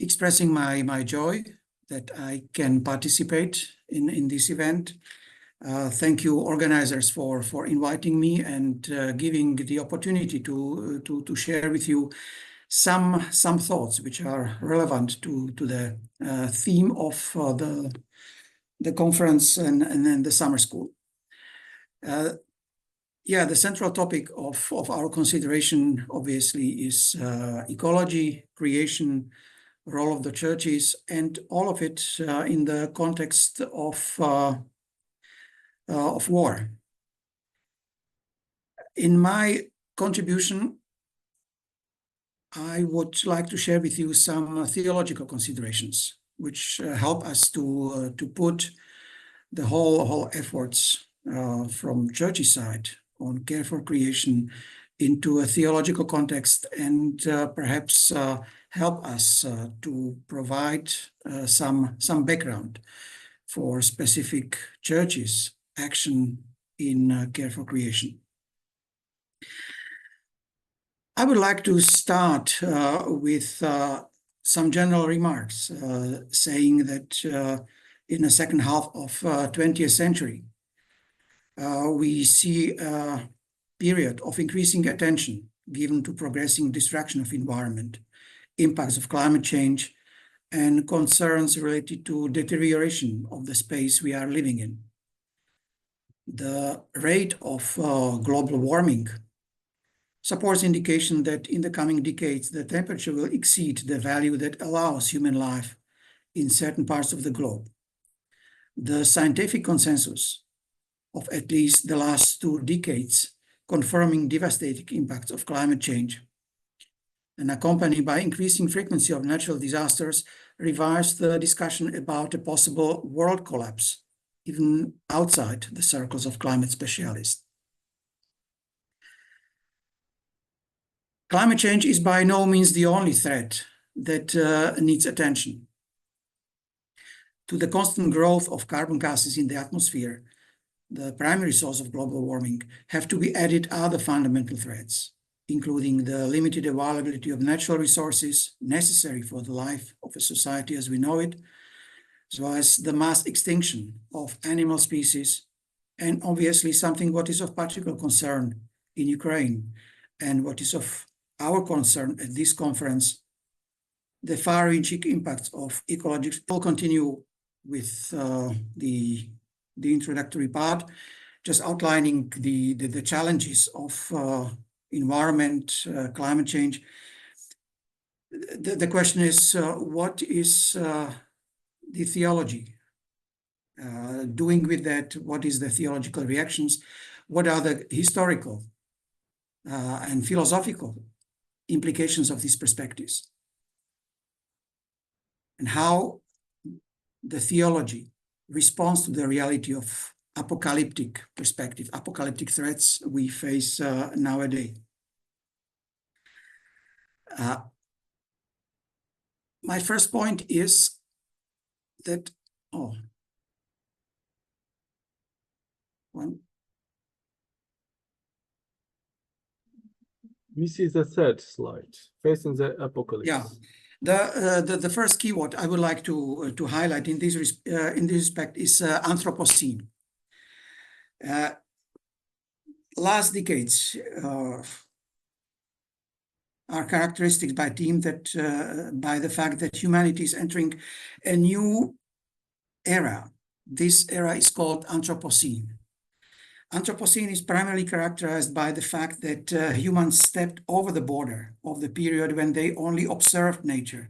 expressing my joy that I can participate in this event. Thank you, organizers, for inviting me and giving the opportunity to share with you some thoughts which are relevant to the theme of the conference and then the summer school. Yeah, the central topic of our consideration obviously is ecology, creation, role of the churches, and all of it in the context of war. In my contribution, I would like to share with you some theological considerations which help us to put the whole efforts from church's side on care for creation into a theological context, and perhaps help us to provide some background for specific churches' action in care for creation. I would like to start with some general remarks, saying that in the second half of 20th century, we see a period of increasing attention given to progressing destruction of environment, impacts of climate change, and concerns related to deterioration of the space we are living in. The rate of global warming supports indication that in the coming decades, the temperature will exceed the value that allows human life in certain parts of the globe. The scientific consensus of at least the last 2 decades confirming devastating impacts of climate change and accompanied by increasing frequency of natural disasters revives the discussion about a possible world collapse, even outside the circles of climate specialists. Climate change is by no means the only threat that needs attention. To the constant growth of carbon gases in the atmosphere, the primary source of global warming, have to be added other fundamental threats, including the limited availability of natural resources necessary for the life of a society as we know it, as well as the mass extinction of animal species, and obviously something what is of particular concern in Ukraine, and what is of our concern at this conference, the far-reaching impacts of ecology. We'll continue with the introductory part, just outlining the challenges of environment, climate change. The question is, what is the theology doing with that? What is the theological reactions? What are the historical and philosophical implications of these perspectives? And how the theology responds to the reality of apocalyptic perspective, apocalyptic threats we face nowadays. My first point is that, This is the third slide, facing the apocalypse. Yeah, the first keyword I would like to highlight in this respect is Anthropocene. Last decades are characteristic by the fact that humanity is entering a new era. This era is called Anthropocene. Anthropocene is primarily characterized by the fact that humans stepped over the border of the period when they only observed nature,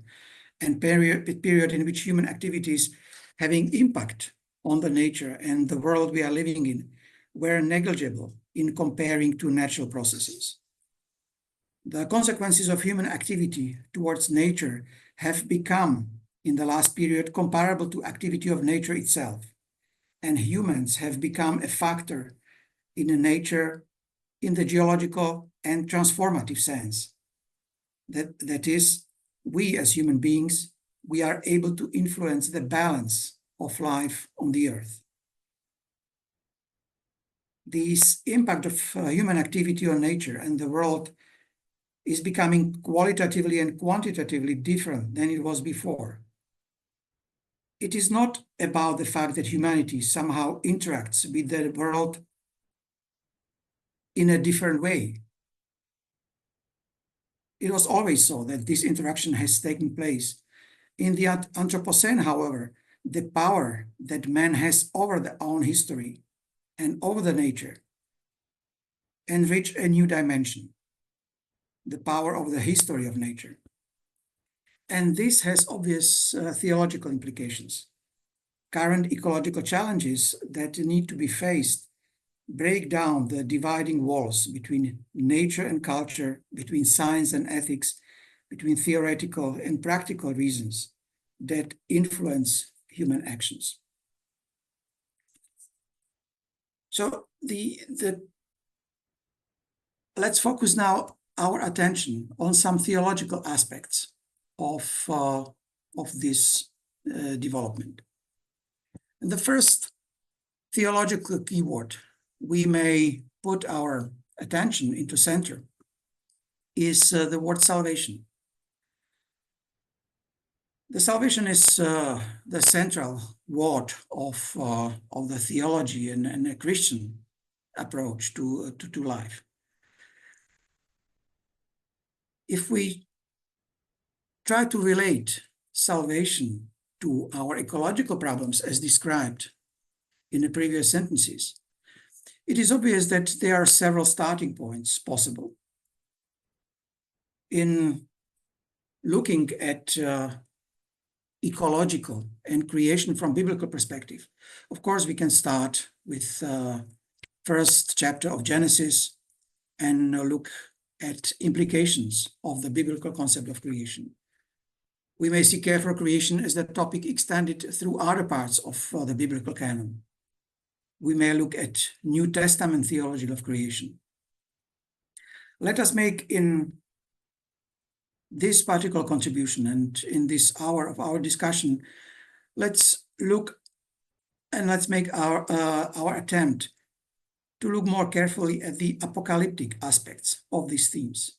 and period in which human activities having impact on the nature and the world we are living in were negligible in comparing to natural processes. The consequences of human activity towards nature have become, in the last period, comparable to activity of nature itself, and humans have become a factor in the nature, in the geological and transformative sense. That is, we as human beings, we are able to influence the balance of life on the earth. This impact of human activity on nature and the world is becoming qualitatively and quantitatively different than it was before. It is not about the fact that humanity somehow interacts with the world in a different way. It was always so that this interaction has taken place. In the Anthropocene, however, the power that man has over their own history and over the nature enriched a new dimension, the power of the history of nature. And this has obvious theological implications. Current ecological challenges that need to be faced break down the dividing walls between nature and culture, between science and ethics, between theoretical and practical reasons that influence human actions. So let's focus now our attention on some theological aspects of this development. And the first theological keyword we may put our attention into center is the word salvation. The salvation is the central word of the theology and a Christian approach to life. If we try to relate salvation to our ecological problems as described in the previous sentences, it is obvious that there are several starting points possible. In looking at ecological and creation from biblical perspective, of course, we can start with first chapter of Genesis and look at implications of the biblical concept of creation. We may see care for creation as the topic extended through other parts of the biblical canon. We may look at New Testament theology of creation. Let us make in this particular contribution and in this hour of our discussion, let's look and let's make our attempt to look more carefully at the apocalyptic aspects of these themes.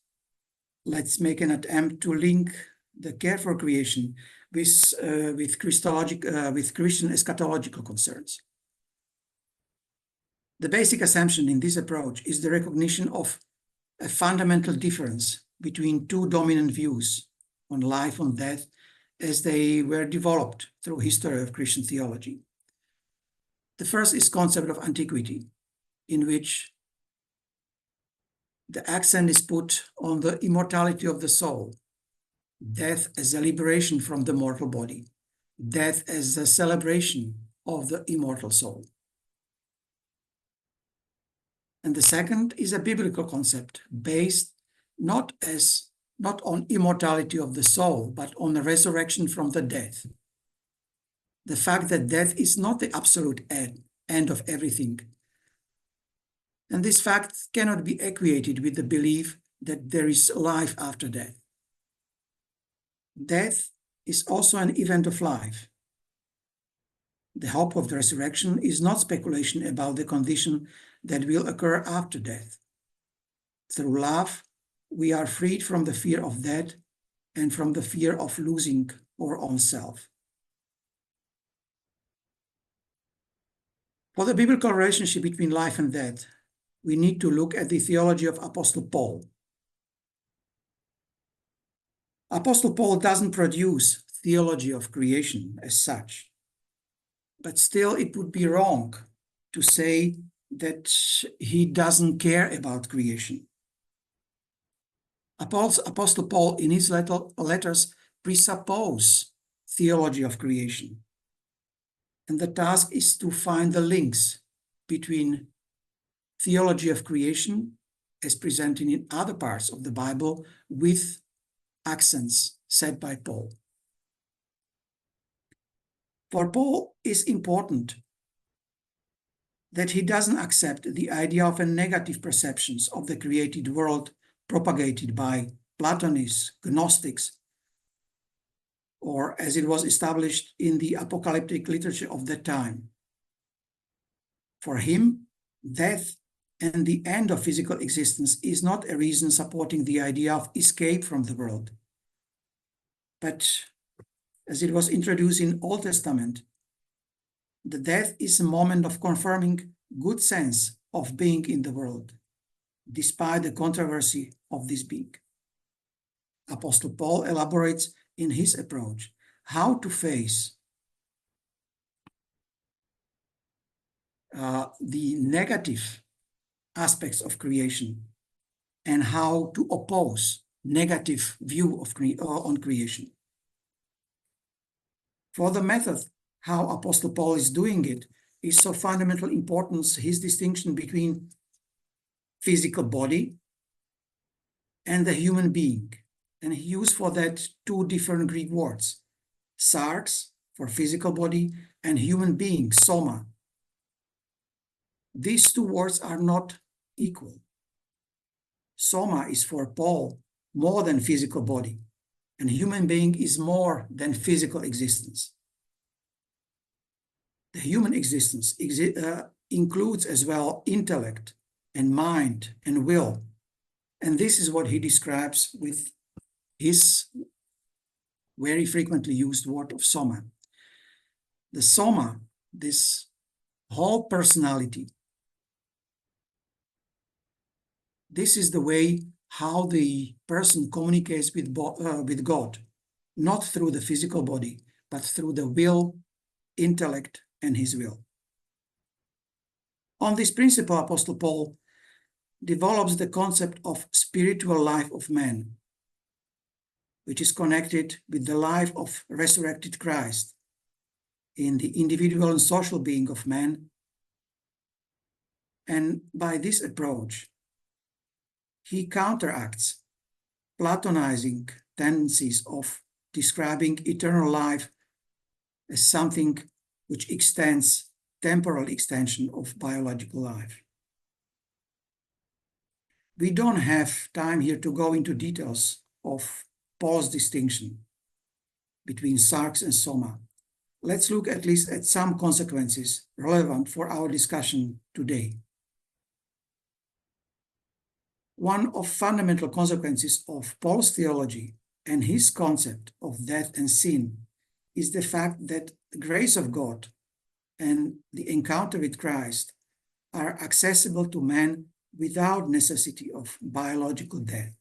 Let's make an attempt to link the care for creation with Christian eschatological concerns. The basic assumption in this approach is the recognition of a fundamental difference between two dominant views on life and death as they were developed through history of Christian theology. The first is concept of antiquity, in which the accent is put on the immortality of the soul, death as a liberation from the mortal body, death as a celebration of the immortal soul. And the second is a biblical concept based not on immortality of the soul, but on the resurrection from the death. The fact that death is not the absolute end of everything. And this fact cannot be equated with the belief that there is life after death. Death is also an event of life. The hope of the resurrection is not speculation about the condition that will occur after death. Through love, we are freed from the fear of death and from the fear of losing our own self. For the biblical relationship between life and death, we need to look at the theology of Apostle Paul. Apostle Paul doesn't produce theology of creation as such, but still it would be wrong to say that he doesn't care about creation. Apostle Paul in his letters presuppose theology of creation. And the task is to find the links between theology of creation as presented in other parts of the Bible with accents set by Paul. For Paul, it's important that he doesn't accept the idea of a negative perceptions of the created world propagated by Platonists, Gnostics, or as it was established in the apocalyptic literature of that time. For him, death and the end of physical existence is not a reason supporting the idea of escape from the world. But as it was introduced in Old Testament, the death is a moment of confirming good sense of being in the world, despite the controversy of this being. Apostle Paul elaborates in his approach how to face the negative aspects of creation and how to oppose negative view of on creation. For the method, how Apostle Paul is doing it is so fundamental importance, his distinction between physical body and the human being. And he used for that two different Greek words, sarx for physical body and human being, soma. These two words are not equal. Soma is for Paul more than physical body, and human being is more than physical existence. The human existence includes as well intellect and mind and will. And this is what he describes with his very frequently used word of soma. The soma, this whole personality, this is the way how the person communicates with God, not through the physical body, but through the will, intellect, and his will. On this principle, Apostle Paul develops the concept of spiritual life of man, which is connected with the life of resurrected Christ in the individual and social being of man. And by this approach, he counteracts Platonizing tendencies of describing eternal life as something which extends temporal extension of biological life. We don't have time here to go into details of Paul's distinction between sarx and soma. Let's look at least at some consequences relevant for our discussion today. One of fundamental consequences of Paul's theology and his concept of death and sin is the fact that the grace of God and the encounter with Christ are accessible to man without necessity of biological death.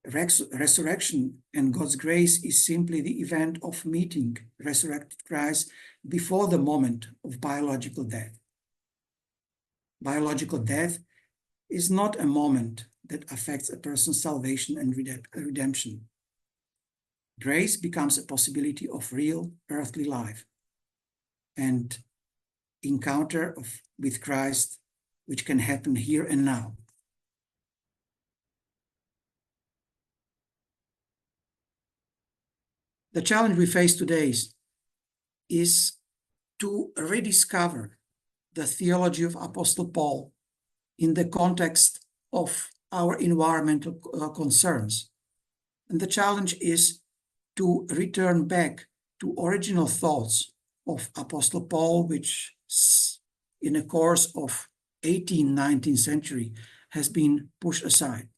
Resurrection and God's grace is simply the event of meeting resurrected Christ before the moment of biological death. Biological death is not a moment that affects a person's salvation and redemption. Grace becomes a possibility of real earthly life and encounter with Christ, which can happen here and now. The challenge we face today is to rediscover the theology of Apostle Paul in the context of our environmental concerns. And the challenge is to return back to original thoughts of Apostle Paul, which in the course of 18th, 19th century has been pushed aside.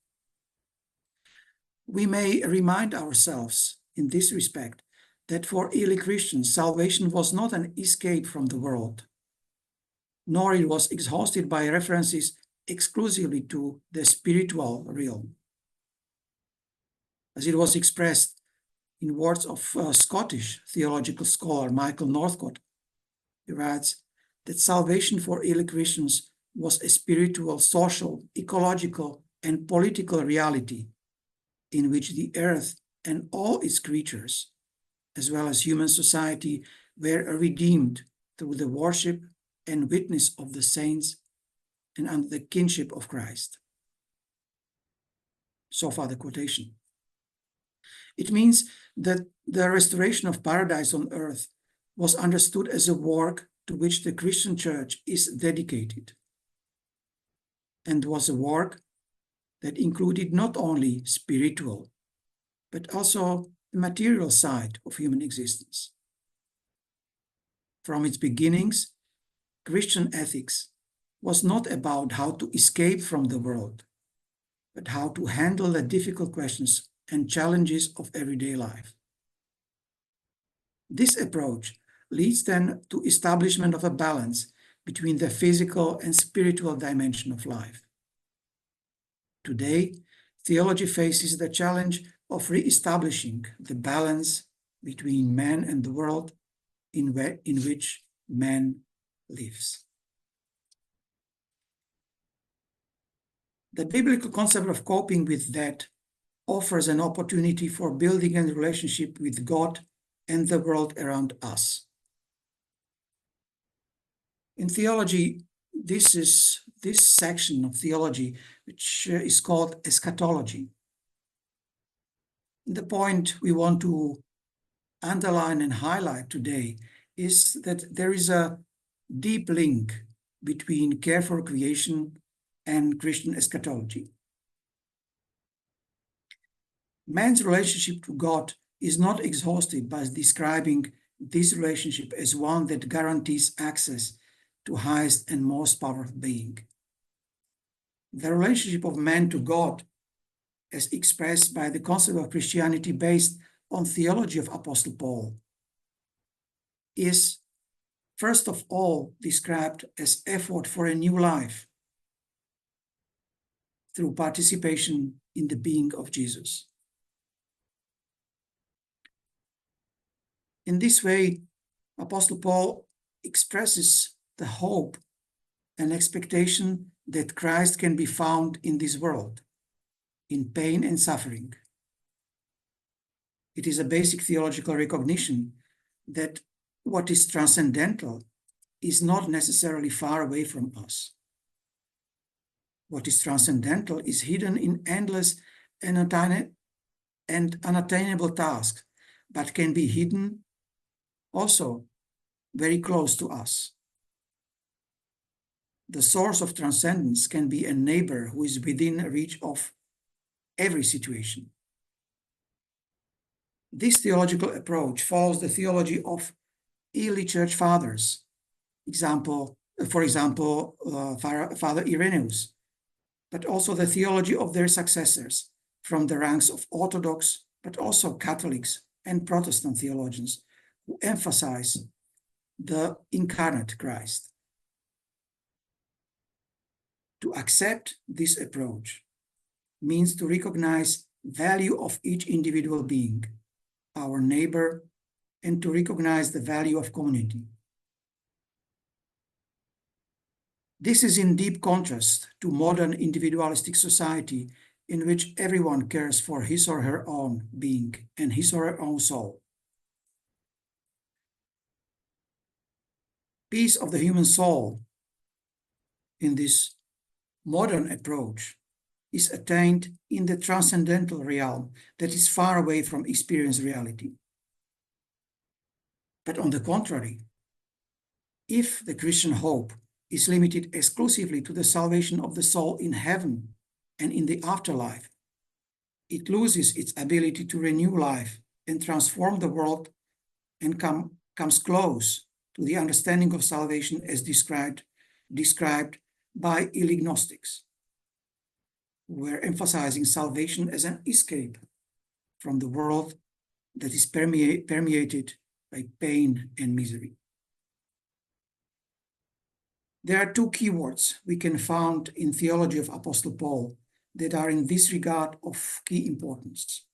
We may remind ourselves in this respect that for early Christians, salvation was not an escape from the world, nor it was exhausted by references exclusively to the spiritual realm. As it was expressed in words of Scottish theological scholar Michael Northcott, he writes that salvation for early Christians was a spiritual, social, ecological, and political reality in which the earth and all its creatures, as well as human society, were redeemed through the worship and witness of the saints and under the kinship of Christ. So far the quotation. It means that the restoration of paradise on earth was understood as a work to which the Christian church is dedicated, and was a work that included not only spiritual, but also the material side of human existence. From its beginnings, Christian ethics was not about how to escape from the world, but how to handle the difficult questions and challenges of everyday life. This approach leads then to establishment of a balance between the physical and spiritual dimension of life. Today, theology faces the challenge of re-establishing the balance between man and the world in which man lives. The biblical concept of coping with that offers an opportunity for building a relationship with God and the world around us. In theology, this section of theology, which is called eschatology. The point we want to underline and highlight today is that there is a deep link between care for creation and Christian eschatology. Man's relationship to God is not exhausted by describing this relationship as one that guarantees access to highest and most powerful being. The relationship of man to God, as expressed by the concept of Christianity based on theology of Apostle Paul, is first of all described as effort for a new life through participation in the being of Jesus. In this way, Apostle Paul expresses the hope and expectation that Christ can be found in this world, in pain and suffering. It is a basic theological recognition that what is transcendental is not necessarily far away from us. What is transcendental is hidden in endless and unattainable tasks, but can be hidden also very close to us. The source of transcendence can be a neighbor who is within reach of every situation. This theological approach follows the theology of early church fathers. For example, Father Irenaeus, but also the theology of their successors from the ranks of Orthodox, but also Catholics and Protestant theologians who emphasize the incarnate Christ. To accept this approach means to recognize value of each individual being, our neighbor, and to recognize the value of community. This is in deep contrast to modern individualistic society in which everyone cares for his or her own being and his or her own soul. Peace of the human soul in this modern approach is attained in the transcendental realm that is far away from experienced reality. But on the contrary, if the Christian hope is limited exclusively to the salvation of the soul in heaven and in the afterlife, it loses its ability to renew life and transform the world and comes close to the understanding of salvation as described by early Gnostics, who were emphasizing salvation as an escape from the world that is permeated by pain and misery. There are two keywords we can find in theology of Apostle Paul that are in this regard of key importance.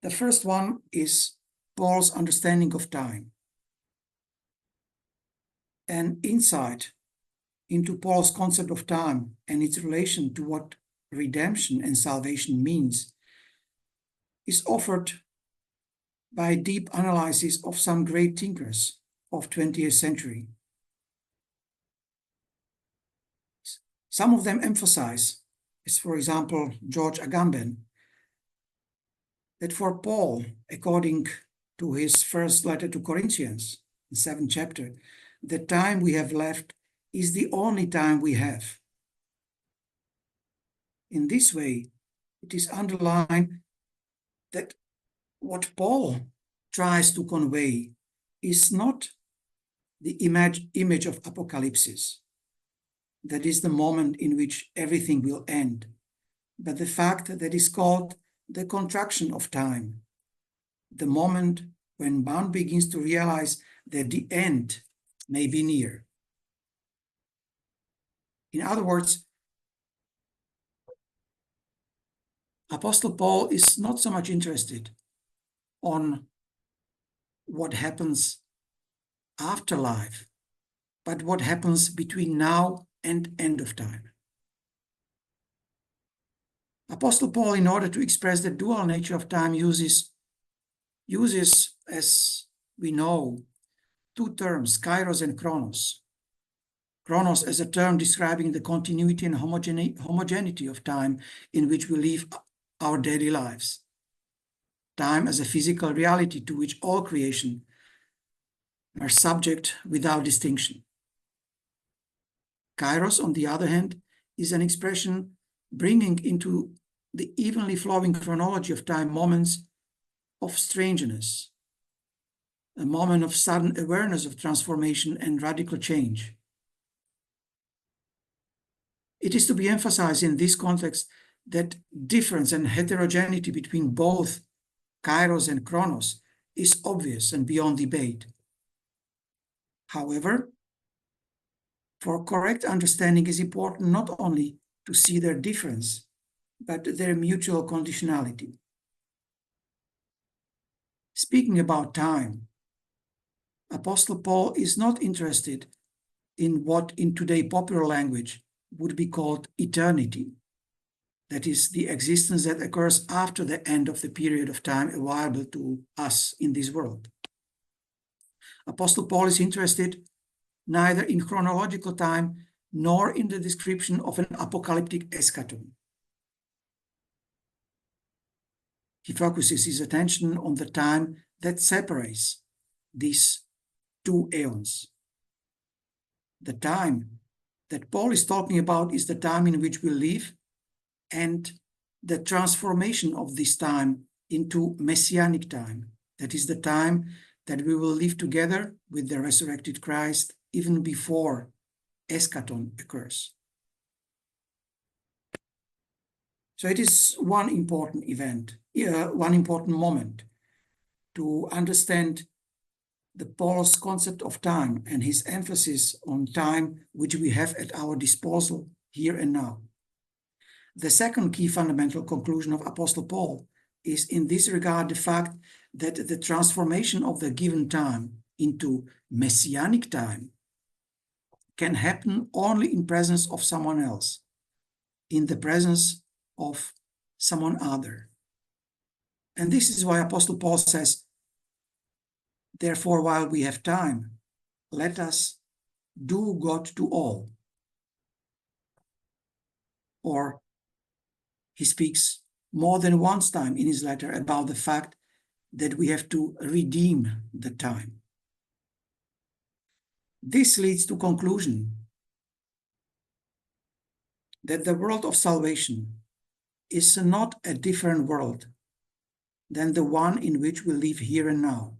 The first one is Paul's understanding of time. An insight into Paul's concept of time and its relation to what redemption and salvation means is offered by a deep analysis of some great thinkers of 20th century. Some of them emphasize, as for example, George Agamben, that for Paul, according to his first letter to Corinthians, the 7th chapter, the time we have left is the only time we have. In this way, it is underlined that what Paul tries to convey is not the image of apocalypse. That is the moment in which everything will end, but the fact that is called the contraction of time, the moment when man begins to realize that the end may be near. In other words, Apostle Paul is not so much interested on what happens after life, but what happens between now and end of time. Apostle Paul, in order to express the dual nature of time, uses, as we know, two terms, kairos and chronos. Chronos as a term describing the continuity and homogeneity of time in which we live our daily lives. Time as a physical reality to which all creation are subject without distinction. Kairos, on the other hand, is an expression bringing into the evenly flowing chronology of time moments of strangeness, a moment of sudden awareness of transformation and radical change. It is to be emphasized in this context that difference and heterogeneity between both kairos and chronos is obvious and beyond debate. However, for correct understanding is important not only to see their difference, but their mutual conditionality. Speaking about time, Apostle Paul is not interested in what in today's popular language would be called eternity. That is, the existence that occurs after the end of the period of time available to us in this world. Apostle Paul is interested neither in chronological time nor in the description of an apocalyptic eschaton. He focuses his attention on the time that separates these two aeons. The time that Paul is talking about is the time in which we live and the transformation of this time into messianic time. That is the time that we will live together with the resurrected Christ even before eschaton occurs. So it is one important event, one important moment to understand the Paul's concept of time and his emphasis on time which we have at our disposal here and now. The second key fundamental conclusion of Apostle Paul is in this regard the fact that the transformation of the given time into messianic time can happen only in presence of someone else, in the presence of someone other. And this is why Apostle Paul says, therefore, while we have time, let us do God to all. Or he speaks more than once time in his letter about the fact that we have to redeem the time. This leads to conclusion that the world of salvation is not a different world than the one in which we live here and now.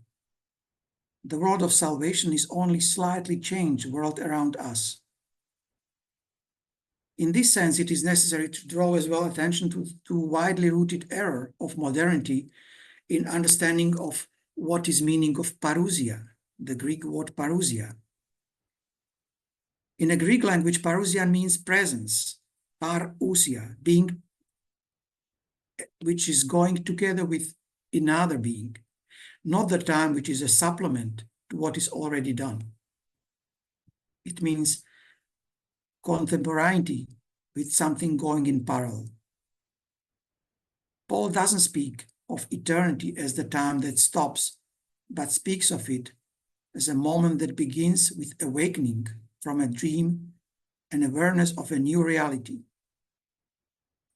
The world of salvation is only slightly changed world around us. In this sense, it is necessary to draw as well attention to widely rooted error of modernity in understanding of what is meaning of parousia, the Greek word parousia. In a Greek language, parousia means presence, parousia, being which is going together with another being, not the time which is a supplement to what is already done. It means contemporaneity with something going in parallel. Paul doesn't speak of eternity as the time that stops, but speaks of it as a moment that begins with awakening from a dream and awareness of a new reality.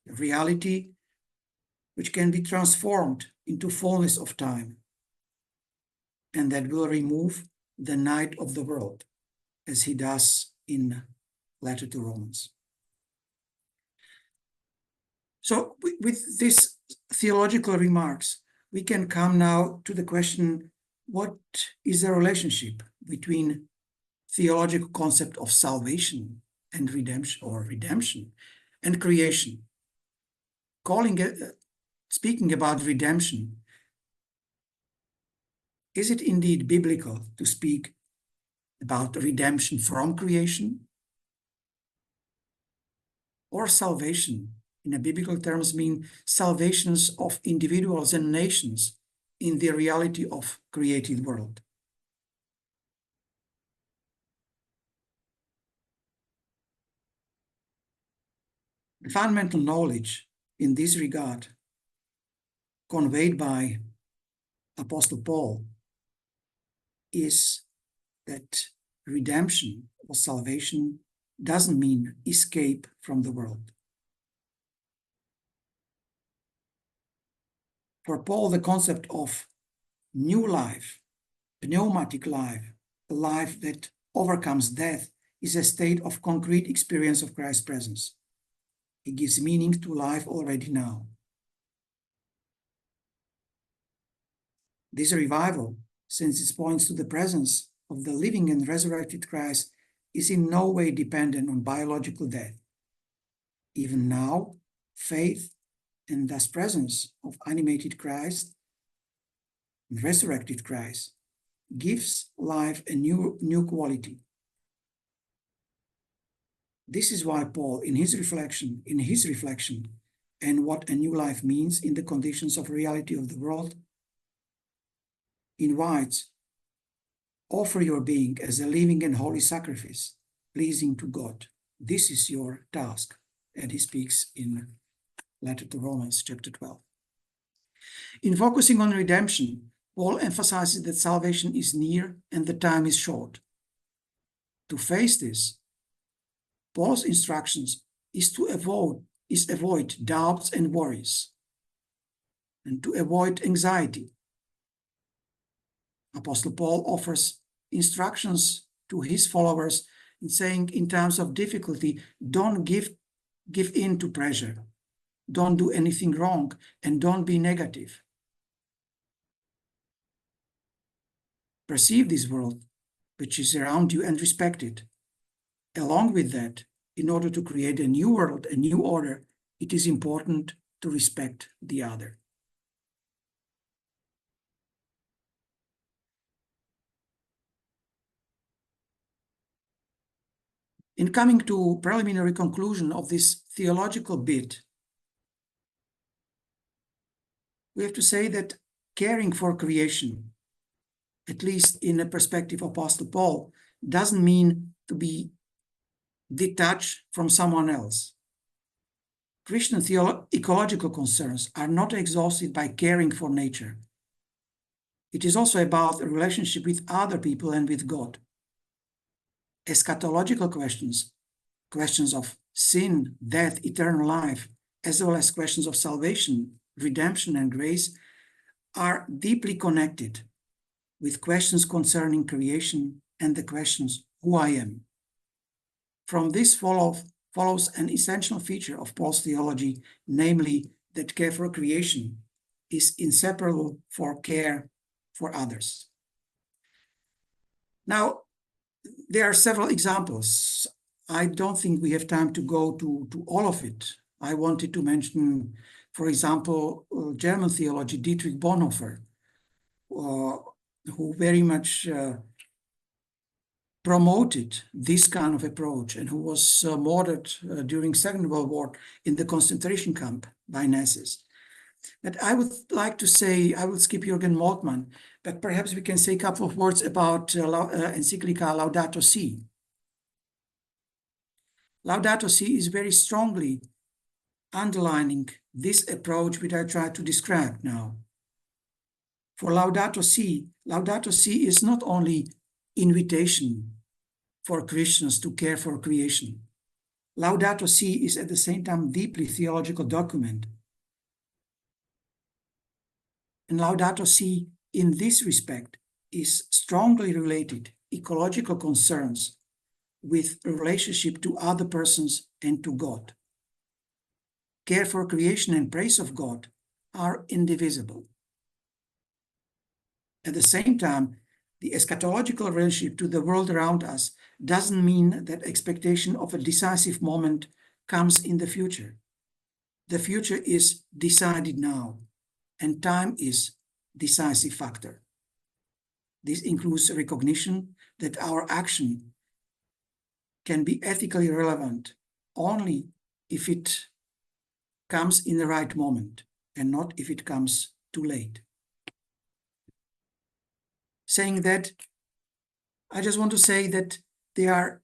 A reality which can be transformed into fullness of time, and that will remove the night of the world, as he does in letter to Romans. So with these theological remarks, we can come now to the question, what is the relationship between theological concept of salvation and redemption and creation. Speaking about redemption, is it indeed biblical to speak about redemption from creation? Or salvation, in a biblical terms, mean salvations of individuals and nations in the reality of created world? The fundamental knowledge in this regard conveyed by Apostle Paul is that redemption or salvation doesn't mean escape from the world. For Paul, the concept of new life, pneumatic life, a life that overcomes death, is a state of concrete experience of Christ's presence. It gives meaning to life already now. This revival, since it points to the presence of the living and resurrected Christ, is in no way dependent on biological death. Even now, faith and thus presence of animated Christ, resurrected Christ, gives life a new quality. This is why Paul, in his reflection, and what a new life means in the conditions of reality of the world, invites, offer your being as a living and holy sacrifice, pleasing to God. This is your task. And he speaks in letter to Romans, chapter 12. In focusing on redemption, Paul emphasizes that salvation is near and the time is short. To face this, Paul's instructions is to avoid doubts and worries, and to avoid anxiety. Apostle Paul offers instructions to his followers in saying, in times of difficulty, don't give in to pressure, don't do anything wrong, and don't be negative. Perceive this world which is around you and respect it. Along with that, in order to create a new world, a new order, it is important to respect the other. In coming to preliminary conclusion of this theological bit, we have to say that caring for creation, at least in the perspective of Apostle Paul, doesn't mean to be detached from someone else. Christian ecological concerns are not exhausted by caring for nature. It is also about a relationship with other people and with God. Eschatological questions of sin, death, eternal life, as well as questions of salvation, redemption, and grace, are deeply connected with questions concerning creation and the questions, who I am. From this follows an essential feature of Paul's theology, namely that care for creation is inseparable for care for others. Now, there are several examples. I don't think we have time to go to all of it. I wanted to mention, for example, German theologian Dietrich Bonhoeffer, who very much promoted this kind of approach and who was martyred during Second World War in the concentration camp by Nazis. But I would like to say, I will skip Jürgen Moltmann, but perhaps we can say a couple of words about encyclica Laudato Si. Laudato Si is very strongly underlining this approach which I try to describe now. For Laudato Si is not only invitation for Christians to care for creation. Laudato Si is at the same time deeply theological document. And Laudato Si, in this respect, is strongly related ecological concerns with a relationship to other persons and to God. Care for creation and praise of God are indivisible. At the same time, The eschatological relationship to the world around us doesn't mean that expectation of a decisive moment comes in the future. The future is decided now, and time is decisive factor. This includes recognition that our action can be ethically relevant only if it comes in the right moment and not if it comes too late. Saying that, I just want to say that there are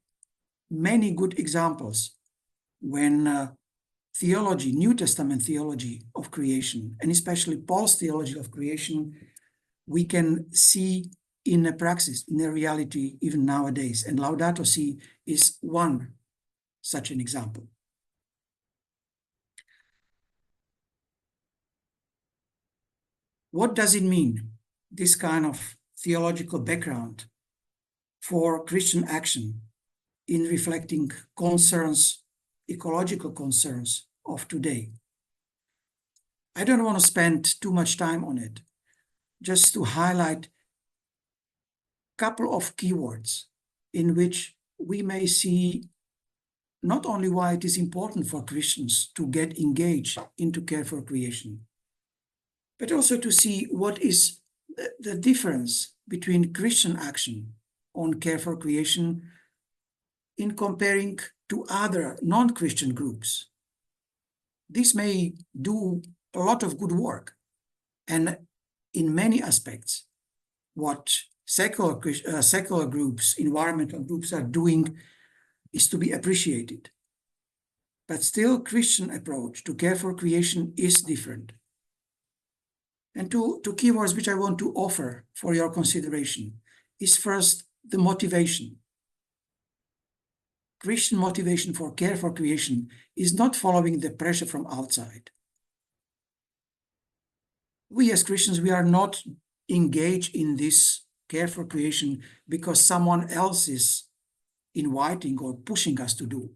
many good examples when theology, New Testament theology of creation, and especially Paul's theology of creation, we can see in a praxis, in a reality, even nowadays. And Laudato Si is one such an example. What does it mean, this kind of theological background for Christian action in reflecting concerns, ecological concerns of today? I don't want to spend too much time on it, just to highlight a couple of keywords in which we may see not only why it is important for Christians to get engaged into care for creation, but also to see what is the difference between Christian action on care for creation in comparing to other non-Christian groups. This may do a lot of good work, and in many aspects, what secular groups, environmental groups are doing is to be appreciated. But still, Christian approach to care for creation is different. And two keywords which I want to offer for your consideration is first, the motivation. Christian motivation for care for creation is not following the pressure from outside. We as Christians, we are not engaged in this care for creation because someone else is inviting or pushing us to do.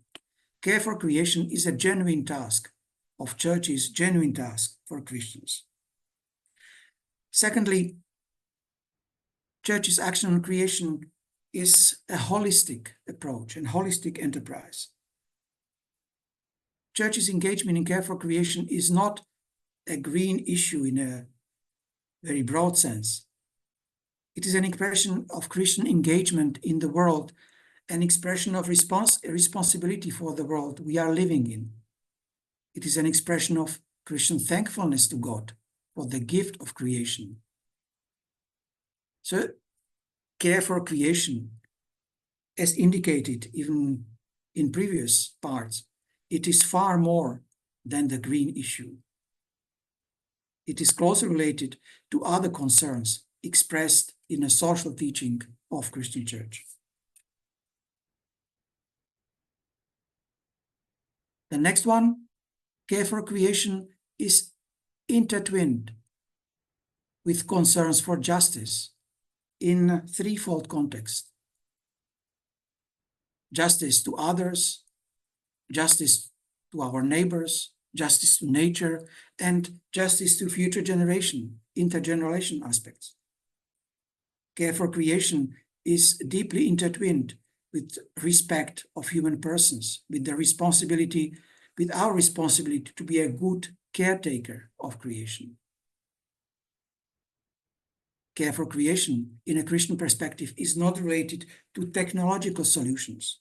Care for creation is a genuine task of churches, genuine task for Christians. Secondly, church's action on creation is a holistic approach and holistic enterprise. Church's engagement in care for creation is not a green issue in a very broad sense. It is an expression of Christian engagement in the world, an expression of responsibility for the world we are living in. It is an expression of Christian thankfulness to God for the gift of creation. So, care for creation, as indicated even in previous parts, it is far more than the green issue. It is closely related to other concerns expressed in a social teaching of Christian Church. The next one, care for creation, is intertwined with concerns for justice in a threefold context. Justice to others, justice to our neighbors, justice to nature, and justice to future generation, intergeneration aspects. Care for creation is deeply intertwined with respect of human persons, with our responsibility to be a good caretaker of creation. Care for creation, in a Christian perspective, is not related to technological solutions.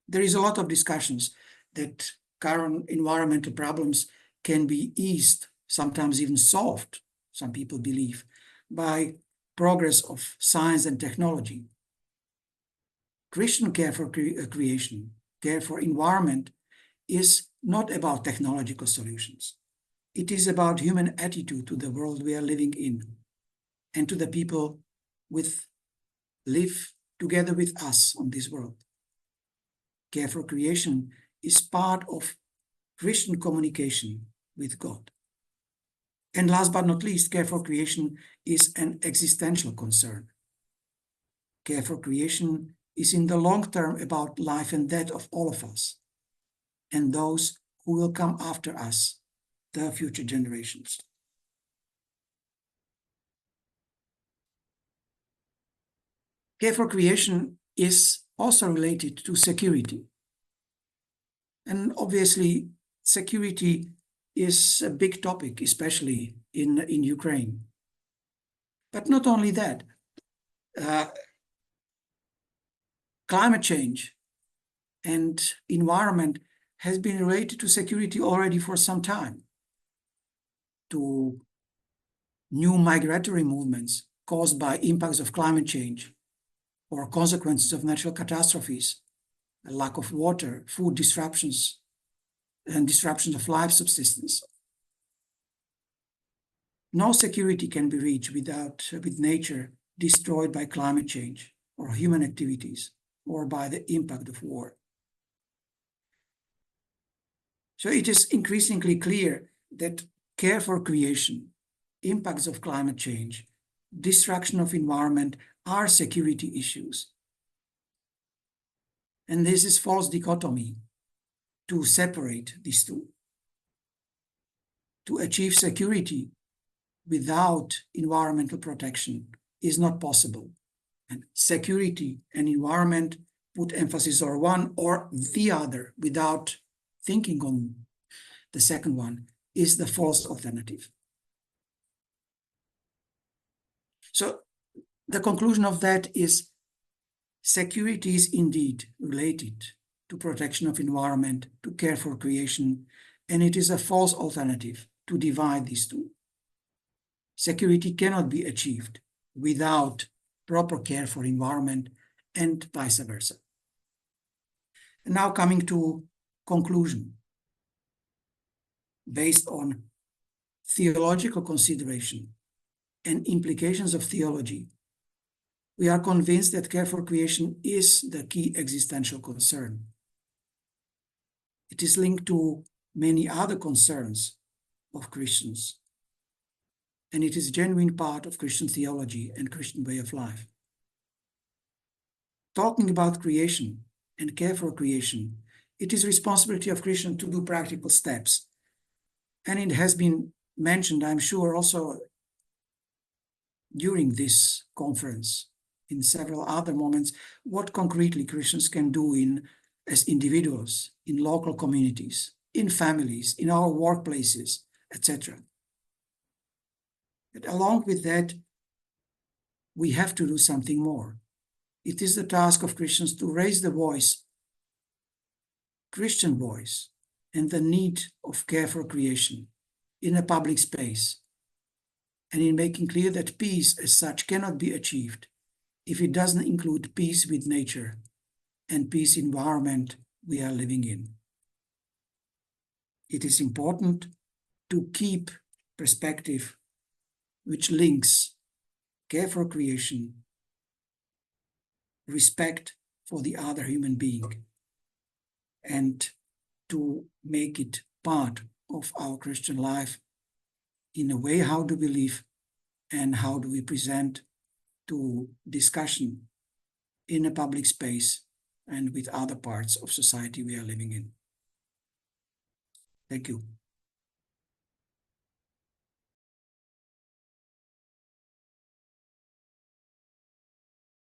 There is a lot of discussions that current environmental problems can be eased, sometimes even solved, some people believe, by progress of science and technology. Christian care for creation, care for environment, is not about technological solutions. It is about human attitude to the world we are living in and to the people live together with us on this world. Care for creation is part of Christian communication with God. And last but not least, care for creation is an existential concern. Care for creation is in the long term about life and death of all of us and those who will come after us, the future generations. Care for creation is also related to security. And obviously, security is a big topic, especially in Ukraine. But not only that, climate change and environment has been related to security already for some time, to new migratory movements caused by impacts of climate change or consequences of natural catastrophes, a lack of water, food disruptions, and disruptions of life subsistence. No security can be reached with nature destroyed by climate change or human activities or by the impact of war. So it is increasingly clear that care for creation, impacts of climate change, destruction of environment are security issues. And this is false dichotomy to separate these two. To achieve security without environmental protection is not possible. And security and environment put emphasis on one or the other without thinking on the second one is the false alternative. So the conclusion of that is security is indeed related to protection of environment, to care for creation, and it is a false alternative to divide these two. Security cannot be achieved without proper care for environment and vice versa. And now coming to conclusion. Based on theological consideration and implications of theology, we are convinced that care for creation is the key existential concern. It is linked to many other concerns of Christians, and it is a genuine part of Christian theology and Christian way of life. Talking about creation and care for creation, it is responsibility of Christians to do practical steps. And it has been mentioned, I'm sure, also during this conference, in several other moments, what concretely Christians can do as individuals, in local communities, in families, in our workplaces, etc. But along with that, we have to do something more. It is the task of Christians to raise the voice, Christian voice, and the need of care for creation in a public space, and in making clear that peace as such cannot be achieved if it doesn't include peace with nature and peace environment we are living in. It is important to keep perspective which links care for creation, respect for the other human being, and to make it part of our Christian life in a way how do we live and how do we present to discussion in a public space and with other parts of society we are living in. Thank you.